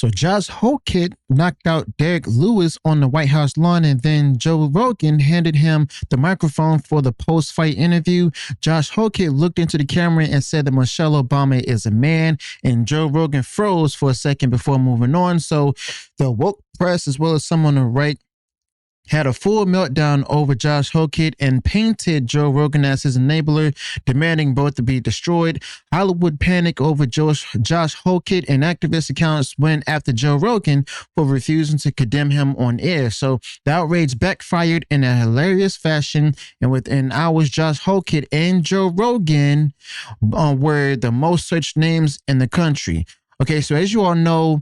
So Josh Hokit knocked out Derek Lewis on the White House lawn, and then Joe Rogan handed him the microphone for the post-fight interview. Josh Hokit looked into the camera and said that Michelle Obama is a man, and Joe Rogan froze for a second before moving on. So the woke press, as well as some on the right, had a full meltdown over Josh Hokit and painted Joe Rogan as his enabler, demanding both to be destroyed. Hollywood panicked over Josh Hokit, and activist accounts went after Joe Rogan for refusing to condemn him on air. So the outrage backfired in a hilarious fashion, and within hours, Josh Hokit and Joe Rogan were the most searched names in the country. Okay, so as you all know,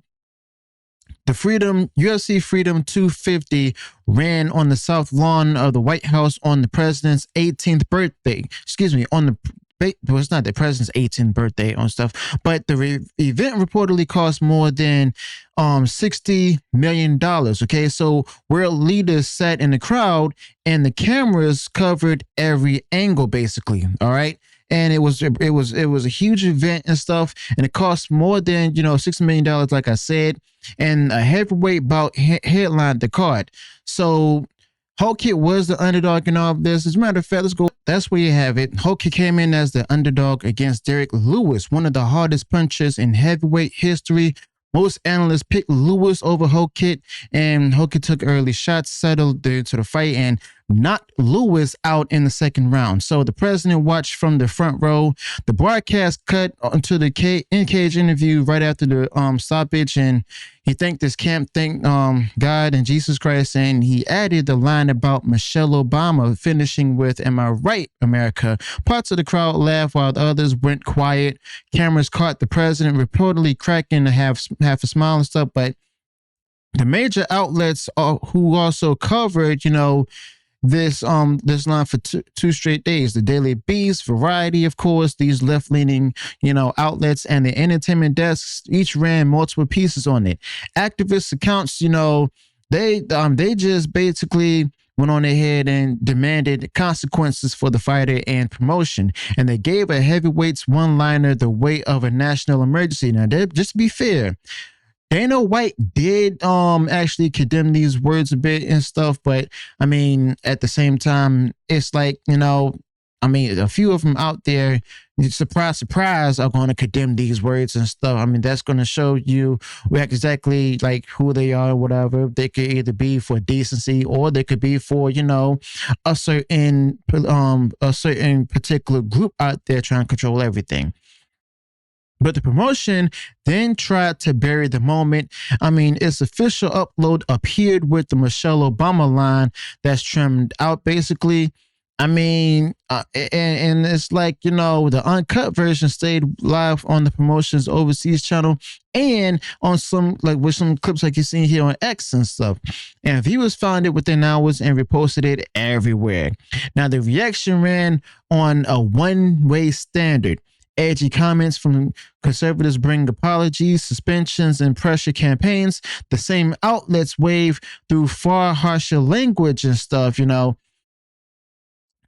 the UFC Freedom 250 ran on the south lawn of the White House on the president's 18th birthday. Excuse me, well, it's not the president's 18th birthday on stuff, but the event reportedly cost more than $60 million. Okay, so world leaders sat in the crowd and the cameras covered every angle, basically. All right. And it was a huge event and stuff, and it cost more than $60 million, like I said, and a heavyweight bout headlined the card. So Hokit was the underdog in all of this. As a matter of fact, let's go. That's where you have it. Hokit came in as the underdog against Derek Lewis, one of the hardest punchers in heavyweight history. Most analysts picked Lewis over Hokit, and Hokit took early shots, settled into the fight, and knocked Lewis out in the second round. So the president watched from the front row. The broadcast cut onto the in-cage interview right after the stoppage, and he thanked his camp, thanked God and Jesus Christ, and he added the line about Michelle Obama, finishing with, "Am I right, America?" Parts of the crowd laughed while the others went quiet. Cameras caught the president reportedly cracking a half a smile and stuff, but the major outlets who also covered, this line for two straight days, the Daily Beast, Variety, of course, these left-leaning outlets, and the entertainment desks each ran multiple pieces on it. Activist accounts, they just basically went on ahead and demanded consequences for the fighter and promotion, and they gave a heavyweight's one-liner the weight of a national emergency. Now, just to be fair, Dana White did actually condemn these words a bit and stuff, but I mean, at the same time, it's like, a few of them out there, surprise, are going to condemn these words and stuff. I mean, that's going to show you exactly like who they are or whatever. They could either be for decency, or they could be for, a certain particular group out there trying to control everything. But the promotion then tried to bury the moment. I mean, its official upload appeared with the Michelle Obama line that's trimmed out, basically. I mean, and it's like, the uncut version stayed live on the promotion's overseas channel and on with some clips like you're seeing here on X and stuff. And viewers found it within hours and reposted it everywhere. Now, the reaction ran on a one-way standard. Edgy comments from conservatives bring apologies, suspensions, and pressure campaigns. The same outlets wave through far harsher language and stuff,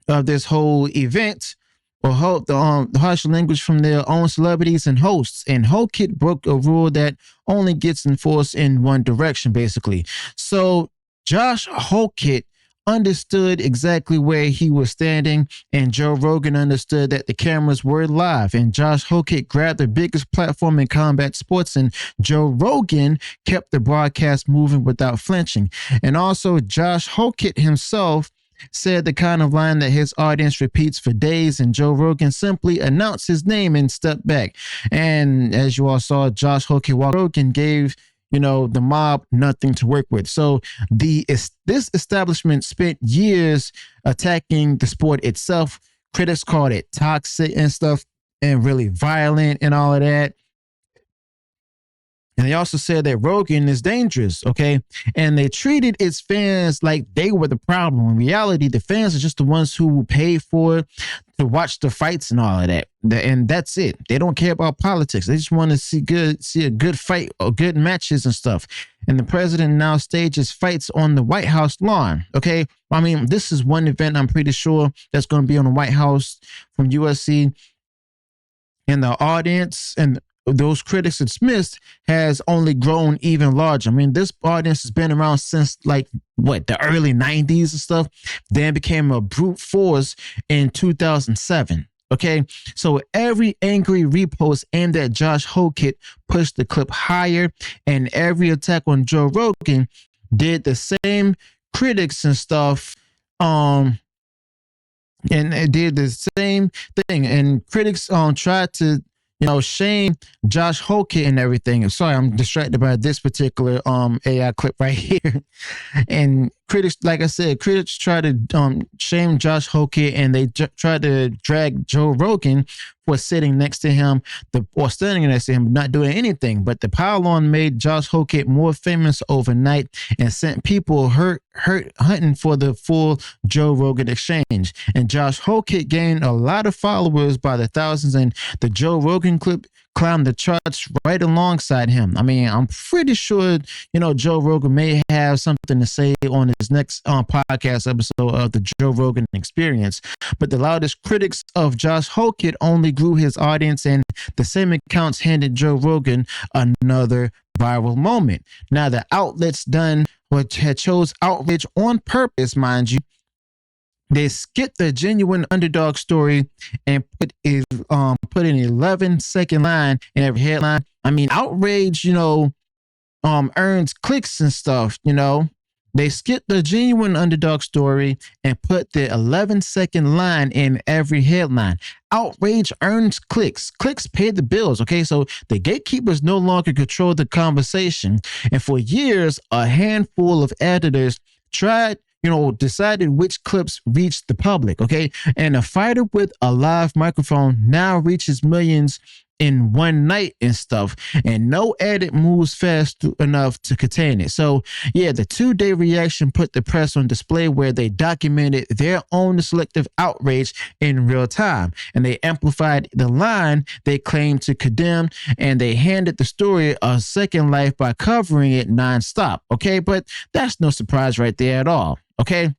of this whole event, or the harsher language from their own celebrities and hosts. And Hokit broke a rule that only gets enforced in one direction, basically. So Josh Hokit understood exactly where he was standing, and Joe Rogan understood that the cameras were live, and Josh Hokit grabbed the biggest platform in combat sports, and Joe Rogan kept the broadcast moving without flinching. And also, Josh Hokit himself said the kind of line that his audience repeats for days, and Joe Rogan simply announced his name and stepped back. And as you all saw, Josh Hokit, while Rogan gave the mob nothing to work with. So this establishment spent years attacking the sport itself. Critics called it toxic and stuff, and really violent and all of that. And they also said that Rogan is dangerous, okay? And they treated its fans like they were the problem. In reality, the fans are just the ones who pay for it to watch the fights and all of that. And that's it. They don't care about politics. They just want to see a good fight or good matches and stuff. And the president now stages fights on the White House lawn, okay? I mean, this is one event I'm pretty sure that's going to be on the White House from USC. And the audience and those critics dismissed has only grown even larger. I mean, this audience has been around since like the early 90s and stuff, then became a brute force in 2007. Okay, so every angry repost aimed at Josh Hokit pushed the clip higher, and every attack on Joe Rogan did the same. Critics and stuff and it did the same thing. And critics tried to, shame Josh Hokit and everything. Sorry, I'm distracted by this particular AI clip right here. And critics, like I said, critics try to shame Josh Hokit, and they try to drag Joe Rogan for sitting next to him, or standing next to him, not doing anything. But the pile-on made Josh Hokit more famous overnight and sent people hunting for the full Joe Rogan exchange. And Josh Hokit gained a lot of followers by the thousands, and the Joe Rogan clip climbed the charts right alongside him. I mean, I'm pretty sure, Joe Rogan may have something to say on his next podcast episode of the Joe Rogan Experience. But the loudest critics of Josh Hokit only grew his audience, and the same accounts handed Joe Rogan another viral moment. Now, the outlets had chose outrage on purpose, mind you. They skipped the genuine underdog story and put an 11-second line in every headline. I mean, outrage, earns clicks and stuff, They skipped the genuine underdog story and put the 11-second line in every headline. Outrage earns clicks. Clicks pay the bills, okay? So the gatekeepers no longer control the conversation. And for years, a handful of editors decided which clips reached the public, okay? And a fighter with a live microphone now reaches millions in one night and stuff, and no edit moves fast enough to contain it. So yeah, the 2-day reaction put the press on display, where they documented their own selective outrage in real time, and they amplified the line they claimed to condemn, and they handed the story a second life by covering it nonstop, okay? But that's no surprise right there at all, okay?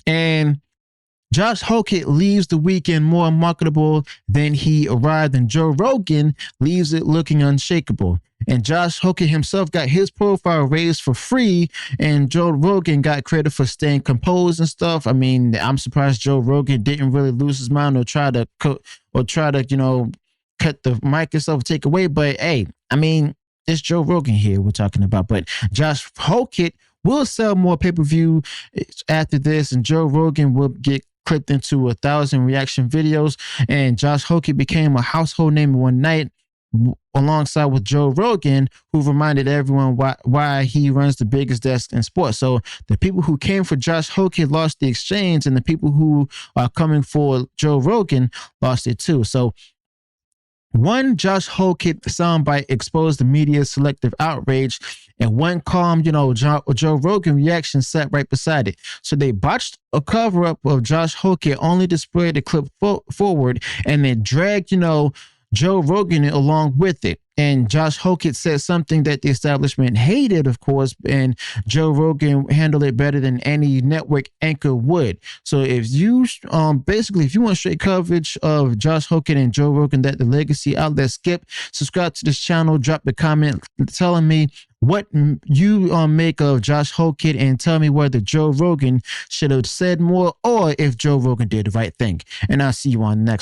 And Josh Hokit leaves the weekend more marketable than he arrived, and Joe Rogan leaves it looking unshakable. And Josh Hokit himself got his profile raised for free, and Joe Rogan got credit for staying composed and stuff. I mean, I'm surprised Joe Rogan didn't really lose his mind or try to cut the mic and stuff, take away. But hey, I mean, it's Joe Rogan here we're talking about. But Josh Hokit will sell more pay-per-view after this, and Joe Rogan will get clipped into 1,000 reaction videos, and Josh Hokit became a household name one night alongside with Joe Rogan, who reminded everyone why he runs the biggest desk in sports. So the people who came for Josh Hokit lost the exchange, and the people who are coming for Joe Rogan lost it too. So one Josh Hokit soundbite exposed the media's selective outrage, and one calm, Joe Rogan reaction sat right beside it. So they botched a cover-up of Josh Hokit, only to spread the clip forward, and then dragged, Joe Rogan along with it. And Josh Hokit said something that the establishment hated, of course, and Joe Rogan handled it better than any network anchor would. So if you if you want straight coverage of Josh Hokit and Joe Rogan that the legacy outlet skip, subscribe to this channel, drop a comment telling me what you make of Josh Hokit, and tell me whether Joe Rogan should have said more, or if Joe Rogan did the right thing. And I'll see you on the next one.